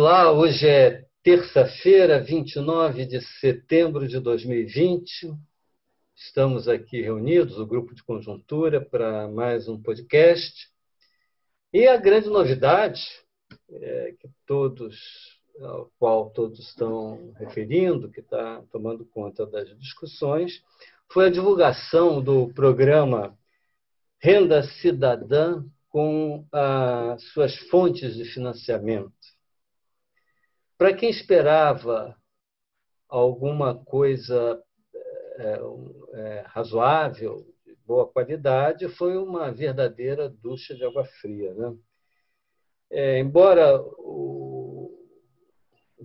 Olá, hoje é terça-feira, 29 de setembro de 2020. Estamos aqui reunidos, o Grupo de Conjuntura, para mais um podcast. E a grande novidade, ao qual todos estão referindo, que está tomando conta das discussões, foi a divulgação do programa Renda Cidadã com as suas fontes de financiamento. Para quem esperava alguma coisa razoável, de boa qualidade, foi uma verdadeira ducha de água fria, né? Embora o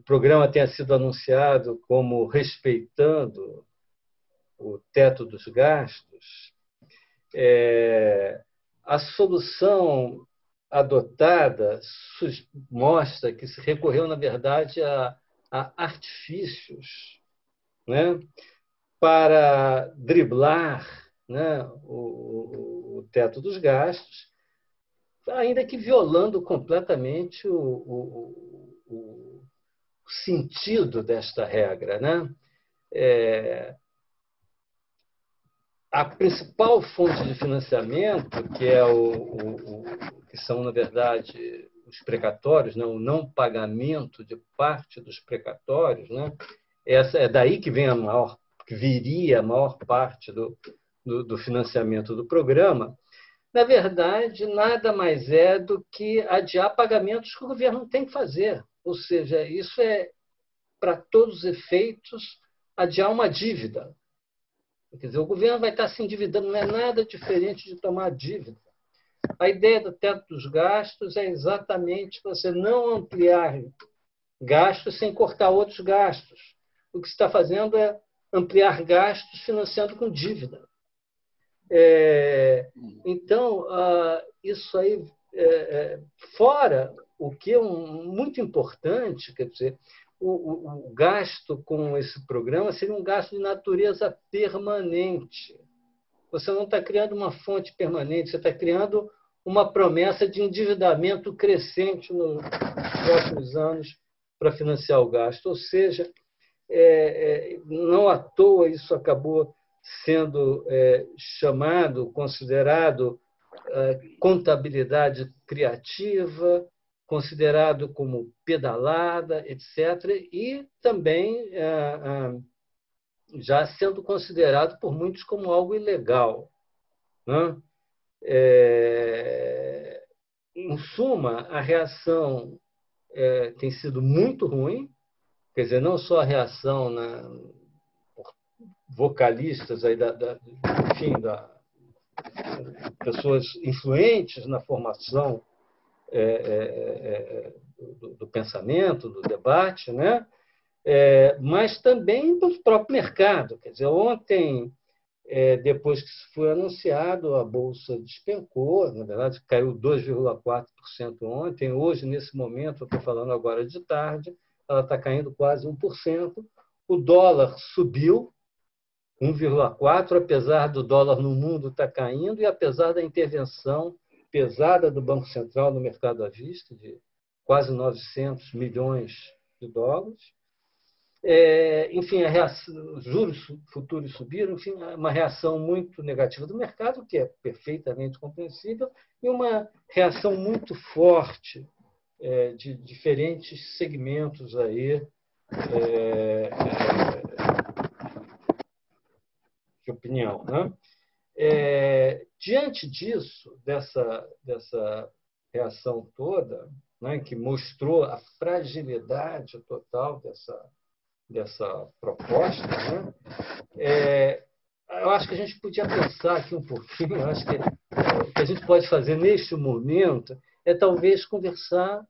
programa tenha sido anunciado como respeitando o teto dos gastos, a solução adotada mostra que se recorreu, na verdade, a artifícios, né, para driblar, né, o teto dos gastos, ainda que violando completamente o sentido desta regra, né? A principal fonte de financiamento, que é que são, na verdade, os precatórios, né? O não pagamento de parte dos precatórios, né? É daí que viria a maior parte do financiamento do programa. Na verdade, nada mais é do que adiar pagamentos que o governo tem que fazer. Ou seja, isso é, para todos os efeitos, adiar uma dívida. Quer dizer, o governo vai estar se endividando, não é nada diferente de tomar dívida. A ideia do teto dos gastos é exatamente você não ampliar gastos sem cortar outros gastos. O que se está fazendo é ampliar gastos financiando com dívida. Então, isso aí, fora o que é muito importante, quer dizer, o gasto com esse programa seria um gasto de natureza permanente. Você não está criando uma fonte permanente, você está criando uma promessa de endividamento crescente nos próximos anos para financiar o gasto. Ou seja, não à toa isso acabou sendo considerado contabilidade criativa, considerado como pedalada, etc., e também já sendo considerado por muitos como algo ilegal, né? Em suma, a reação tem sido muito ruim, quer dizer, não só a reação por vocalistas aí pessoas influentes na formação do pensamento, do debate, né? Mas também do próprio mercado. Quer dizer, ontem, depois que isso foi anunciado, a Bolsa despencou, na verdade, caiu 2,4% ontem. Hoje, nesse momento, eu estou falando agora de tarde, ela está caindo quase 1%. O dólar subiu 1,4%, apesar do dólar no mundo estar caindo e apesar da intervenção pesada do Banco Central no mercado à vista, de quase 900 milhões de dólares. Enfim, os juros futuros subiram, enfim, uma reação muito negativa do mercado, que é perfeitamente compreensível, e uma reação muito forte de diferentes segmentos aí, de opinião, né? Diante disso, dessa reação toda, né, que mostrou a fragilidade total dessa proposta, né, eu acho que a gente podia pensar aqui um pouquinho, eu acho que o que a gente pode fazer neste momento é talvez conversar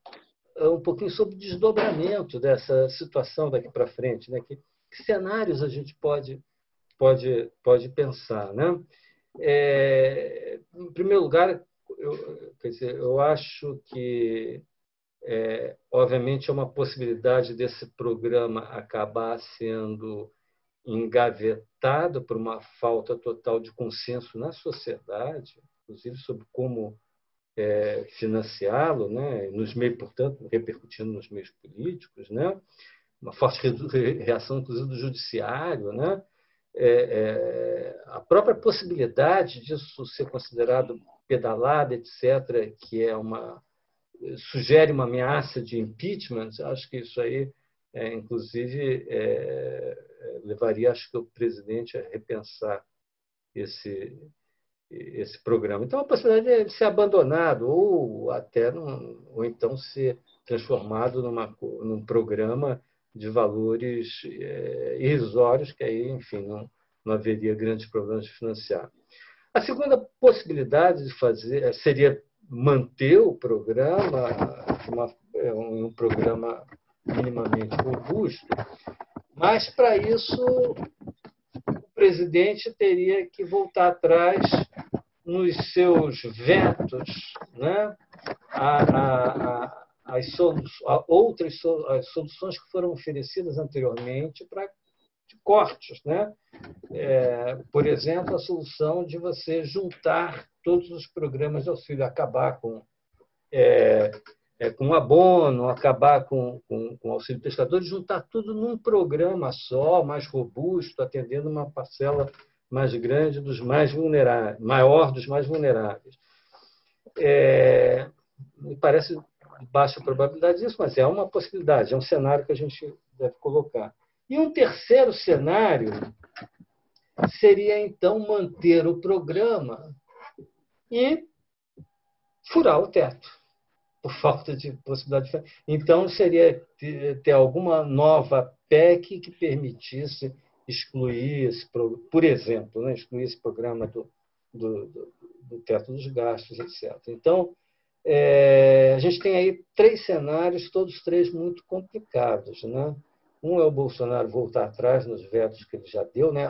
um pouquinho sobre o desdobramento dessa situação daqui para frente, né? Que cenários a gente pode pensar, né? Em primeiro lugar, eu acho que, obviamente, é uma possibilidade desse programa acabar sendo engavetado por uma falta total de consenso na sociedade, inclusive sobre como financiá-lo, né? Nos meios, portanto, repercutindo nos meios políticos, né? Uma forte reação, inclusive, do judiciário, né? A própria possibilidade disso ser considerado pedalada, etc., que sugere uma ameaça de impeachment. Acho que isso aí, inclusive, levaria, acho que, o presidente a repensar esse programa. Então, a possibilidade de ser abandonado ou então ser transformado num programa de valores irrisórios, que aí, enfim, não haveria grandes problemas de financiar. A segunda possibilidade de fazer seria manter o programa, um programa minimamente robusto, mas, para isso, o presidente teria que voltar atrás nos seus vetos, né, as soluções que foram oferecidas anteriormente para cortes, né? Por exemplo, a solução de você juntar todos os programas de auxílio, acabar com abono, acabar com auxílio pescador, e juntar tudo num programa só, mais robusto, atendendo uma parcela mais grande dos mais vulneráveis, maior dos mais vulneráveis. Me parece de baixa probabilidade disso, mas é uma possibilidade, é um cenário que a gente deve colocar. E um terceiro cenário seria, então, manter o programa e furar o teto, por falta de possibilidade. Então, seria ter alguma nova PEC que permitisse excluir, por exemplo, né, excluir esse programa do teto dos gastos, etc. Então, a gente tem aí 3 cenários, todos 3 muito complicados, né? Um é o Bolsonaro voltar atrás nos vetos que ele já deu, né?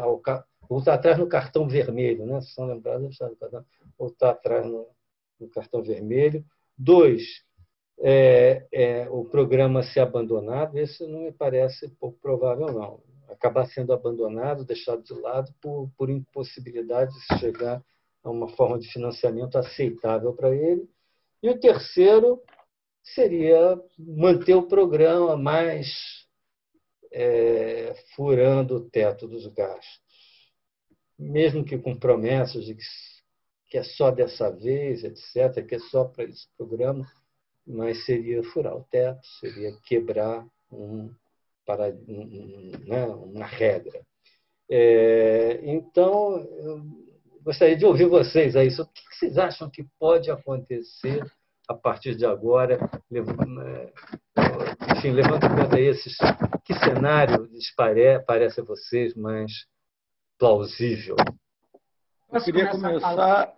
Voltar atrás no cartão vermelho, né? Se são lembrados, voltar atrás no cartão vermelho. 2, o programa ser abandonado. Esse não me parece pouco provável, não. Acabar sendo abandonado, deixado de lado por impossibilidade de chegar a uma forma de financiamento aceitável para ele. E o terceiro seria manter o programa, mas furando o teto dos gastos. Mesmo que com promessas de que é só dessa vez, etc., que é só para esse programa, mas seria furar o teto, seria quebrar uma regra. Então, eu gostaria de ouvir vocês aí sobre o que vocês acham que pode acontecer a partir de agora, enfim, levando em conta que cenário parece a vocês mais plausível? Eu queria começar...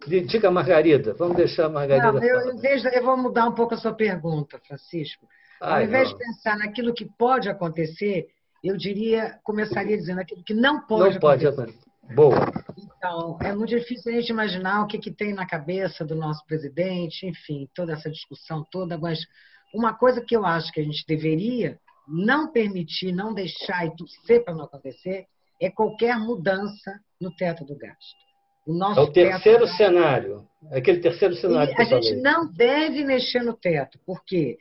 Diga, Margarida. Vamos deixar a Margarida falar. Eu vou mudar um pouco a sua pergunta, Francisco. Ao invés de pensar naquilo que pode acontecer, eu começaria dizendo aquilo que não pode acontecer. Boa. Então, é muito difícil a gente imaginar o que tem na cabeça do nosso presidente, enfim, toda essa discussão toda, mas uma coisa que eu acho que a gente deveria não permitir, não deixar e torcer para não acontecer, é qualquer mudança no teto do gasto. É o terceiro cenário. Aquele terceiro cenário que eu falei. A gente não deve mexer no teto, porque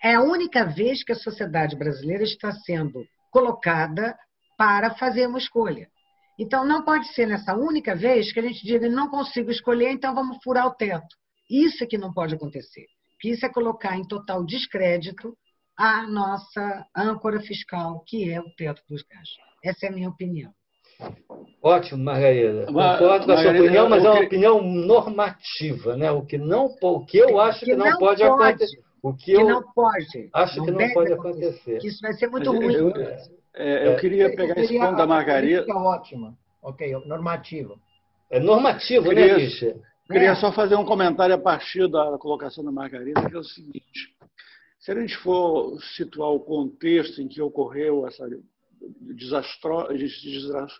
é a única vez que a sociedade brasileira está sendo colocada para fazer uma escolha. Então, não pode ser nessa única vez que a gente diga não consigo escolher, então vamos furar o teto. Isso é que não pode acontecer. Porque isso é colocar em total descrédito a nossa âncora fiscal, que é o teto dos gastos. Essa é a minha opinião. Ótimo, Margarida. Concordo com a sua opinião, mas é uma opinião normativa, né? O que eu acho que não pode acontecer. O que eu acho que não pode acontecer. Isso vai ser muito ruim. Eu queria pegar esse ponto da Margarida. É ótimo. Ok, normativo. É normativo, né, Richard? Queria só fazer um comentário a partir da colocação da Margarida, que é o seguinte. Se a gente for situar o contexto em que ocorreu essa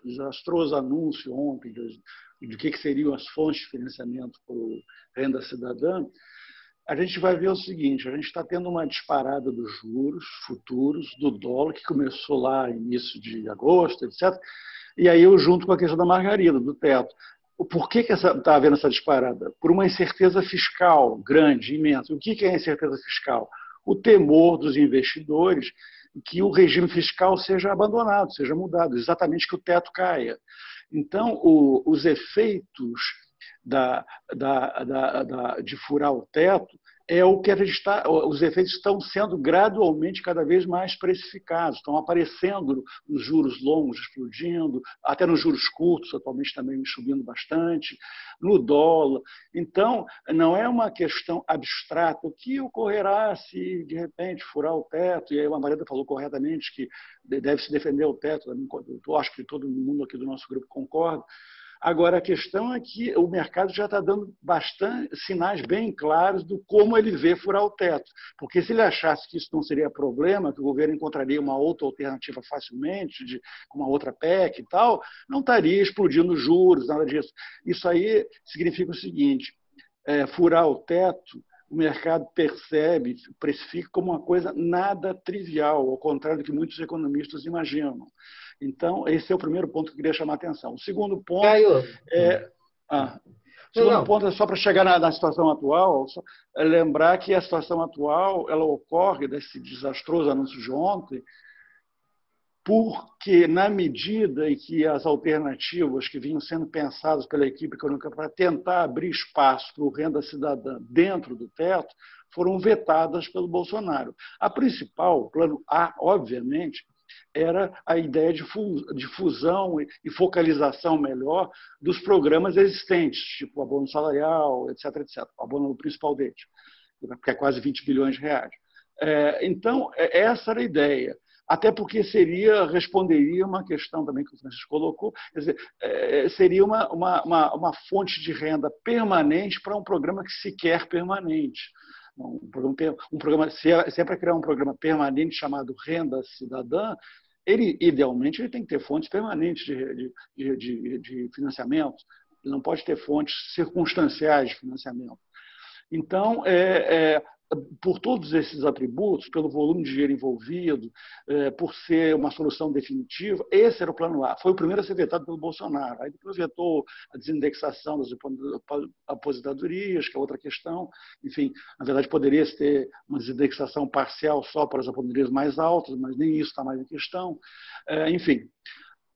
desastroso anúncio ontem de que seriam as fontes de financiamento para o Renda Cidadã, a gente vai ver o seguinte: a gente está tendo uma disparada dos juros futuros, do dólar, que começou lá início de agosto, etc. E aí eu junto com a questão da Margarida, do teto. Por que está havendo essa disparada? Por uma incerteza fiscal grande, imensa. O que é a incerteza fiscal? O temor dos investidores que o regime fiscal seja abandonado, seja mudado, exatamente que o teto caia. Então, os efeitos de furar o teto é o que a gente os efeitos estão sendo gradualmente cada vez mais precificados, estão aparecendo nos juros longos explodindo, até nos juros curtos, atualmente também subindo bastante, no dólar. Então, não é uma questão abstrata. O que ocorrerá se, de repente, furar o teto? E aí a Margarida falou corretamente que deve-se defender o teto. Eu acho que todo mundo aqui do nosso grupo concorda. Agora, a questão é que o mercado já está dando bastante sinais bem claros do como ele vê furar o teto. Porque se ele achasse que isso não seria problema, que o governo encontraria uma outra alternativa facilmente, com uma outra PEC e tal, não estaria explodindo juros, nada disso. Isso aí significa o seguinte, furar o teto, o mercado percebe, precifica como uma coisa nada trivial, ao contrário do que muitos economistas imaginam. Então, esse é o primeiro ponto que eu queria chamar a atenção. O segundo ponto ponto é só para chegar na situação atual, lembrar que a situação atual ela ocorre desse desastroso anúncio de ontem, porque, na medida em que as alternativas que vinham sendo pensadas pela equipe econômica para tentar abrir espaço para o renda cidadã dentro do teto, foram vetadas pelo Bolsonaro. A principal, o plano A, obviamente, era a ideia de fusão e focalização melhor dos programas existentes, tipo o abono salarial, etc., etc., o abono principal deles, que é quase 20 bilhões de reais. Então, essa era a ideia. Até porque responderia uma questão também que o Francisco colocou, quer dizer, seria uma fonte de renda permanente para um programa que se quer permanente. Se é para criar um programa permanente chamado Renda Cidadã, idealmente, ele tem que ter fontes permanentes de financiamento, ele não pode ter fontes circunstanciais de financiamento. Então, por todos esses atributos, pelo volume de dinheiro envolvido, por ser uma solução definitiva, esse era o plano A. Foi o primeiro a ser vetado pelo Bolsonaro. Aí depois vetou a desindexação das aposentadorias, que é outra questão. Enfim, na verdade, poderia ter uma desindexação parcial só para as aposentadorias mais altas, mas nem isso está mais em questão. Enfim,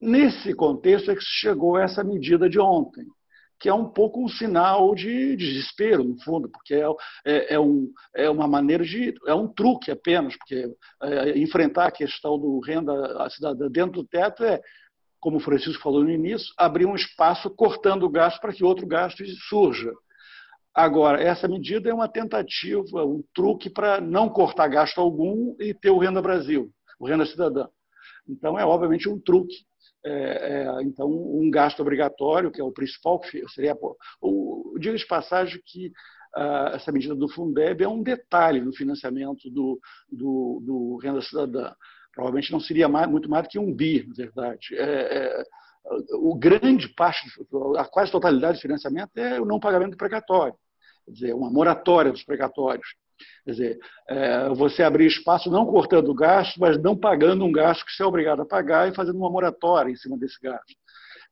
nesse contexto é que se chegou a essa medida de ontem, que é um pouco um sinal de desespero, no fundo, porque é uma maneira é um truque apenas, porque enfrentar a questão do renda cidadã dentro do teto como o Francisco falou no início, abrir um espaço cortando o gasto para que outro gasto surja. Agora, essa medida é uma tentativa, um truque para não cortar gasto algum e ter o Renda Brasil, o Renda Cidadã. Então, é obviamente um truque. Então, um gasto obrigatório, que é o principal, que seria. Diga de passagem que essa medida do Fundeb é um detalhe no financiamento do Renda Cidadã. Provavelmente não seria muito mais do que 1 bi, na verdade. Grande parte, a quase totalidade do financiamento é o não pagamento do precatório, quer dizer, uma moratória dos precatórios. Quer dizer, você abrir espaço não cortando o gasto, mas não pagando um gasto que você é obrigado a pagar e fazendo uma moratória em cima desse gasto.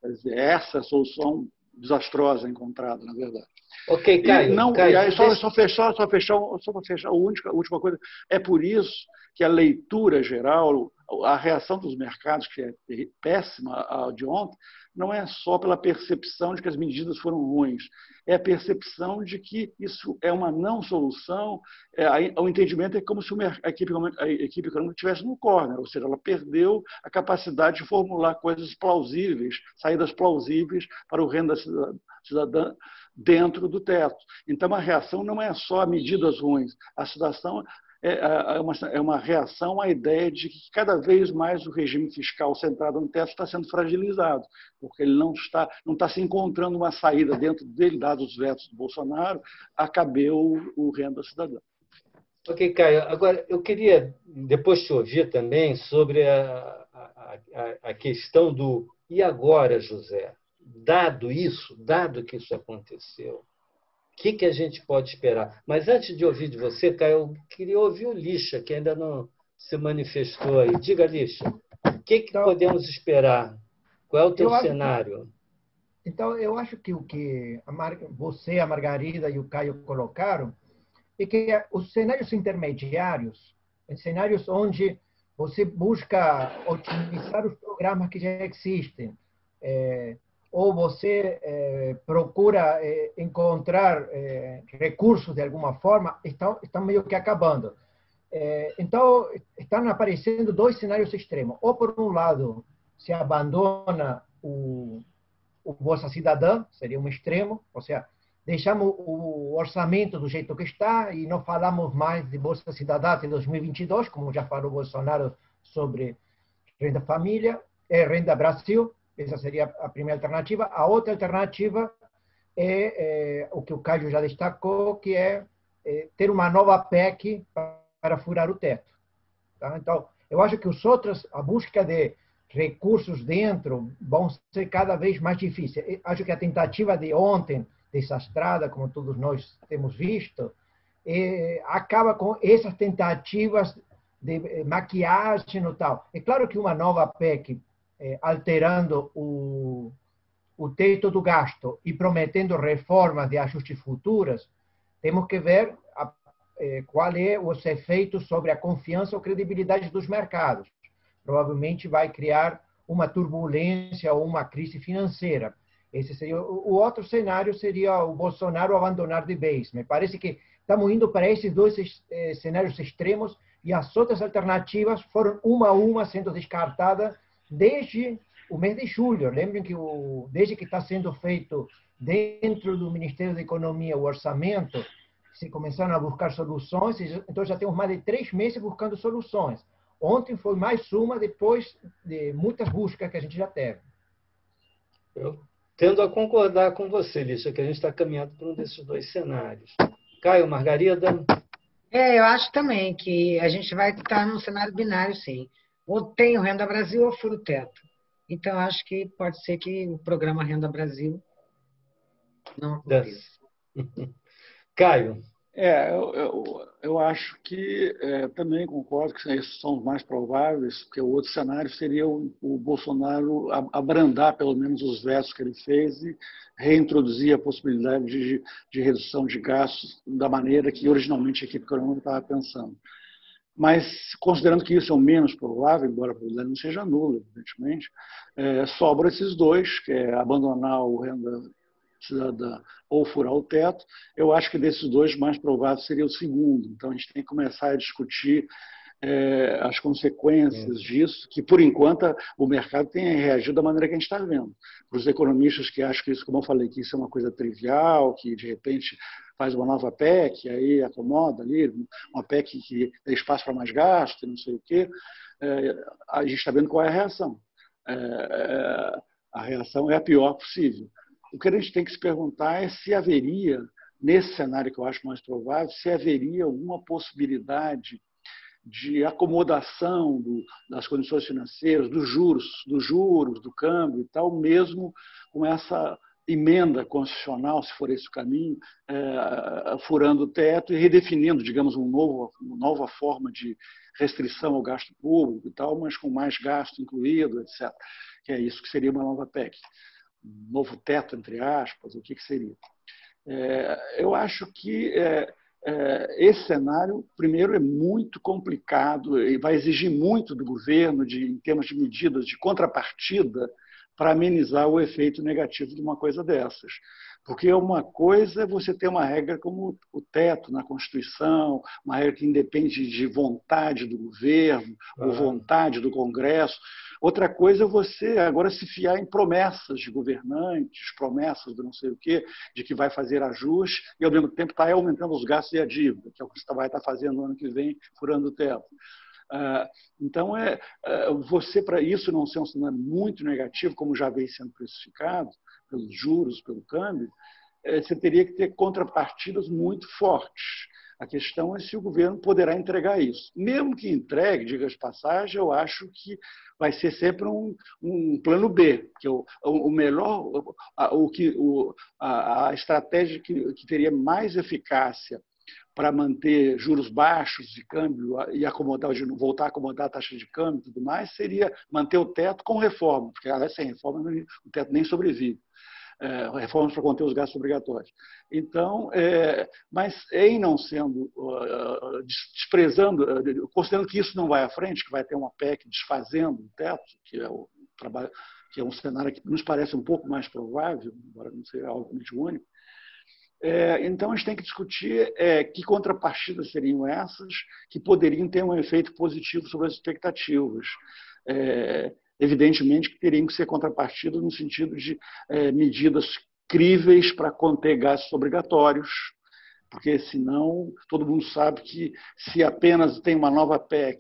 Quer dizer, essa é a solução desastrosa encontrada, na verdade. Ok, Caio. E aí, só para fechar a última coisa, é por isso que a leitura geral, a reação dos mercados, que é péssima a de ontem, não é só pela percepção de que as medidas foram ruins, é a percepção de que isso é uma não solução, o entendimento é como se a equipe econômica estivesse no corner, ou seja, ela perdeu a capacidade de formular coisas plausíveis, saídas plausíveis para o renda cidadã dentro do teto. Então, a reação não é só medidas ruins, a situação é uma reação à ideia de que cada vez mais o regime fiscal centrado no teto está sendo fragilizado, porque ele não está se encontrando uma saída dentro dele, dados os vetos do Bolsonaro, acabou o Renda Cidadã. Ok, Caio. Agora, eu queria depois te ouvir também sobre a questão do e agora, José? Dado que isso aconteceu, o que a gente pode esperar? Mas antes de ouvir de você, Caio, eu queria ouvir o Lixa, que ainda não se manifestou aí. Diga, Lixa, o que podemos esperar? Qual é o teu cenário? Então, eu acho que o que você, a Margarida e o Caio colocaram é que os cenários intermediários, cenários onde você busca otimizar os programas que já existem, ou você procura encontrar recursos de alguma forma, estão meio que acabando. Então, estão aparecendo dois cenários extremos. Ou, por um lado, se abandona o Bolsa Cidadã, seria um extremo, ou seja, deixamos o orçamento do jeito que está e não falamos mais de Bolsa Cidadã até 2022, como já falou Bolsonaro sobre Renda Família, Renda Brasil. Essa seria a primeira alternativa. A outra alternativa é o que o Caio já destacou, que é ter uma nova PEC para furar o teto. Tá? Então, eu acho que os outros, a busca de recursos dentro vão ser cada vez mais difíceis. Eu acho que a tentativa de ontem, desastrada, como todos nós temos visto, acaba com essas tentativas de maquiagem e tal. É claro que uma nova PEC, alterando o teto do gasto e prometendo reformas de ajustes futuras, temos que ver qual é os efeitos sobre a confiança ou credibilidade dos mercados. Provavelmente vai criar uma turbulência ou uma crise financeira. Esse seria o outro cenário, seria o Bolsonaro abandonar de vez. Me parece que estamos indo para esses dois cenários extremos e as outras alternativas foram uma a uma sendo descartadas desde o mês de julho. Lembrem que desde que está sendo feito dentro do Ministério da Economia o orçamento, se começaram a buscar soluções, então já temos mais de 3 meses buscando soluções. Ontem foi mais uma, depois de muitas buscas que a gente já teve. Eu tendo a concordar com você, Lícia, que a gente está caminhando por um desses dois cenários. Caio, Margarida? Eu acho também que a gente vai estar num cenário binário, sim. Ou tem o Renda Brasil ou fura o teto. Então, acho que pode ser que o programa Renda Brasil não aconteça. Caio? Eu acho que também concordo que esses são os mais prováveis, porque o outro cenário seria o Bolsonaro abrandar pelo menos os vetos que ele fez e reintroduzir a possibilidade de redução de gastos da maneira que originalmente a equipe econômica estava pensando. Mas, considerando que isso é o menos provável, embora a probabilidade não seja nula, evidentemente, sobram esses dois, que é abandonar o Renda Cidadã ou furar o teto. Eu acho que desses dois, mais provável seria o segundo. Então, a gente tem que começar a discutir as consequências disso, que, por enquanto, o mercado tem reagido da maneira que a gente está vendo. Para os economistas que acham que isso, como eu falei, que isso é uma coisa trivial, que, de repente, faz uma nova PEC, aí acomoda ali, uma PEC que dá espaço para mais gasto, não sei o quê, a gente está vendo qual é a reação. A reação é a pior possível. O que a gente tem que se perguntar é se haveria, nesse cenário que eu acho mais provável, se haveria alguma possibilidade de acomodação das condições financeiras, dos juros, do câmbio e tal, mesmo com essa emenda constitucional, se for esse o caminho, furando o teto e redefinindo, digamos, uma nova forma de restrição ao gasto público e tal, mas com mais gasto incluído, etc. Que é isso que seria uma nova PEC. Um novo teto, entre aspas, o que seria? Eu acho que esse cenário, primeiro, é muito complicado e vai exigir muito do governo em termos de medidas de contrapartida para amenizar o efeito negativo de uma coisa dessas. Porque uma coisa é você ter uma regra como o teto na Constituição, uma regra que independe de vontade do governo ou vontade do Congresso. Outra coisa é você agora se fiar em promessas de governantes, promessas do não sei o quê, de que vai fazer ajuste e, ao mesmo tempo, está aumentando os gastos e a dívida, que é o que você vai estar fazendo no ano que vem, furando o teto. Então, você, para isso não ser um cenário muito negativo, como já vem sendo precificado, pelos juros, pelo câmbio, você teria que ter contrapartidas muito fortes. A questão é se o governo poderá entregar isso. Mesmo que entregue, diga de passagem, eu acho que vai ser sempre um plano B, que o melhor, a estratégia que teria mais eficácia para manter juros baixos de câmbio e voltar a acomodar a taxa de câmbio e tudo mais, seria manter o teto com reforma, porque sem reforma o teto nem sobrevive. reformas para conter os gastos obrigatórios. Então, mas em não sendo, desprezando, considerando que isso não vai à frente, que vai ter uma PEC desfazendo o teto, que é o trabalho, que é um cenário que nos parece um pouco mais provável, embora não seja algo muito único. Então, a gente tem que discutir que contrapartidas seriam essas que poderiam ter um efeito positivo sobre as expectativas. Evidentemente que teriam que ser contrapartidas no sentido de medidas críveis para conter gastos obrigatórios, porque senão todo mundo sabe que se apenas tem uma nova PEC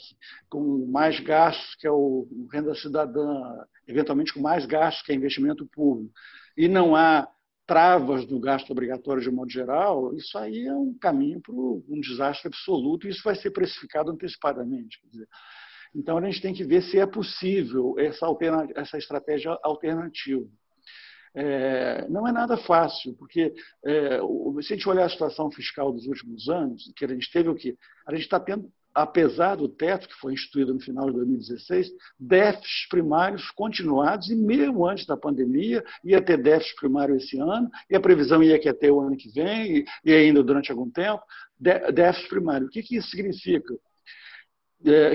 com mais gastos, que é o renda cidadã, eventualmente com mais gastos, que é investimento público, e não há travas no gasto obrigatório de modo geral, isso aí é um caminho para um desastre absoluto, e isso vai ser precificado antecipadamente. Quer dizer, então, a gente tem que ver se é possível essa estratégia alternativa. Não é nada fácil, porque se a gente olhar a situação fiscal dos últimos anos, que a gente teve o quê? A gente está tendo, apesar do teto que foi instituído no final de 2016, déficits primários continuados, e mesmo antes da pandemia ia ter déficit primário esse ano, e a previsão ia que ter o ano que vem, e ainda durante algum tempo, déficit primário. O que isso significa?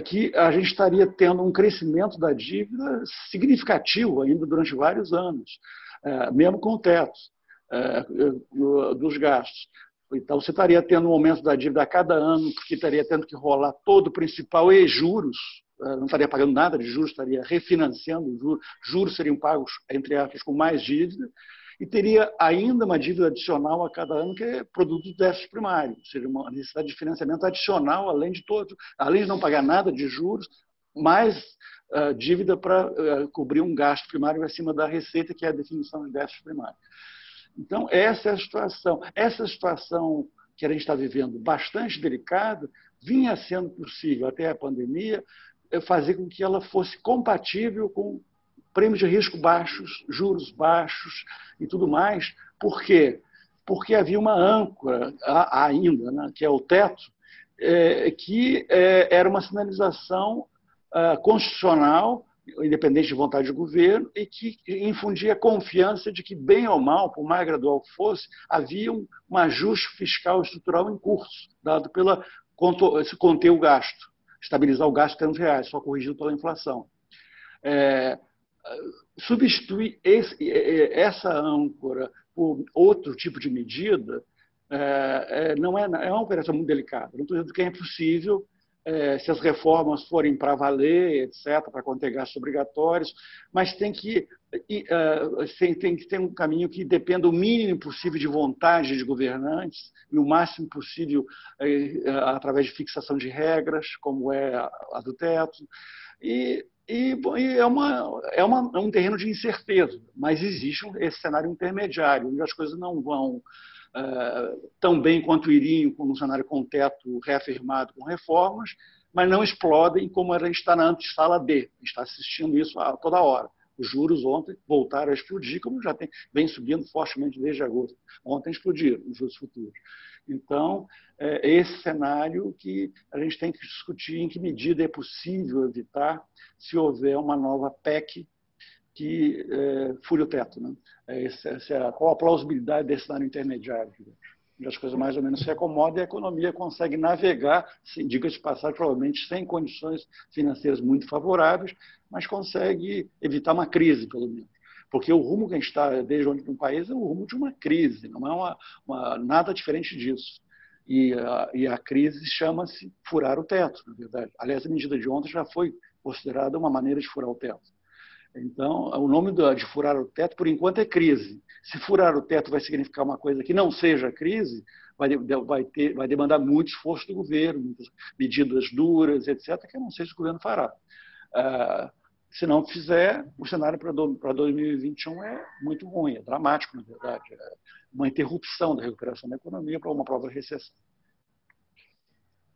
Que a gente estaria tendo um crescimento da dívida significativo ainda durante vários anos, mesmo com o teto dos gastos. Então, você estaria tendo um aumento da dívida a cada ano, porque estaria tendo que rolar todo o principal e juros, não estaria pagando nada de juros, estaria refinanciando juros, juros seriam pagos, entre aspas, com mais dívida, e teria ainda uma dívida adicional a cada ano, que é produto do déficit primário, ou seja, uma necessidade de financiamento adicional, além de não pagar nada de juros, mais dívida para cobrir um gasto primário acima da receita, que é a definição de déficit primário. Então, essa é a situação. Essa situação que a gente está vivendo, bastante delicada, vinha sendo possível, até a pandemia, fazer com que ela fosse compatível com prêmios de risco baixos, juros baixos e tudo mais. Por quê? Porque havia uma âncora ainda, né, que é o teto, que era uma sinalização constitucional, independente de vontade do governo, e que infundia confiança de que, bem ou mal, por mais gradual que fosse, havia um ajuste fiscal estrutural em curso, dado pela conter o gasto, estabilizar o gasto em termos reais, só corrigido pela inflação. Substituir essa âncora por outro tipo de medida não é uma operação muito delicada. Não estou dizendo que é impossível, se as reformas forem para valer, etc., para conter gastos obrigatórios, mas tem que ter um caminho que dependa o mínimo possível de vontade de governantes e o máximo possível através de fixação de regras, como é a do teto. E é um terreno de incerteza, mas existe esse cenário intermediário, onde as coisas não vão tão bem quanto iriam com um cenário com teto reafirmado com reformas, mas não explodem como a gente está na antessala D. A gente está assistindo isso a toda hora. Os juros ontem voltaram a explodir, como já vem subindo fortemente desde agosto. Ontem explodiram os juros futuros. Então, esse cenário que a gente tem que discutir em que medida é possível evitar se houver uma nova PEC que fure o teto. Né? Qual a plausibilidade desse cenário intermediário? Onde as coisas mais ou menos se acomodam e a economia consegue navegar, diga-se de passagem, provavelmente sem condições financeiras muito favoráveis, mas consegue evitar uma crise, pelo menos. Porque o rumo que a gente está desde onde no país é o rumo de uma crise, não é nada diferente disso. E a crise chama-se furar o teto, na verdade. Aliás, a medida de ontem já foi considerada uma maneira de furar o teto. Então, o nome de furar o teto, por enquanto, é crise. Se furar o teto vai significar uma coisa que não seja crise, vai demandar muito esforço do governo, muitas medidas duras, etc., que eu não sei se o governo fará. Se não fizer, o cenário para 2021 é muito ruim, é dramático, na verdade. É uma interrupção da recuperação da economia para uma própria recessão.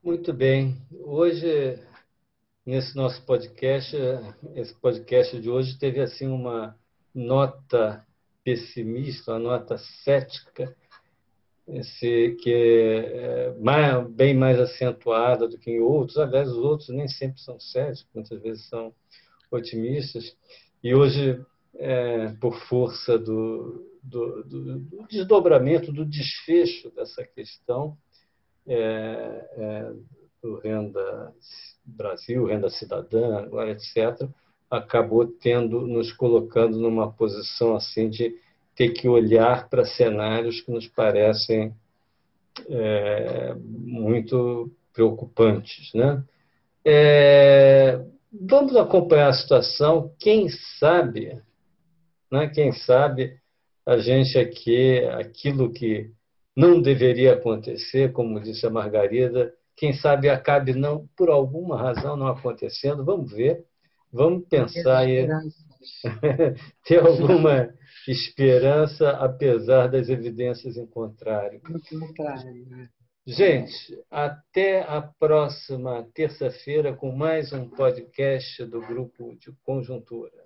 Muito bem. Hoje, nesse nosso podcast, esse podcast de hoje teve assim uma nota pessimista, uma nota cética, que é bem mais acentuada do que em outros. Aliás, os outros nem sempre são céticos, muitas vezes são otimistas. E hoje, por força do desdobramento, do desfecho dessa questão do Renda Brasil, Renda Cidadã, agora, etc., acabou nos colocando numa posição assim de ter que olhar para cenários que nos parecem muito preocupantes, né? Vamos acompanhar a situação, quem sabe, né? Quem sabe a gente aqui, aquilo que não deveria acontecer, como disse a Margarida, quem sabe acabe não, por alguma razão não acontecendo. Vamos ver, vamos pensar e ter alguma esperança, apesar das evidências em contrário. Gente, até a próxima terça-feira com mais um podcast do Grupo de Conjuntura.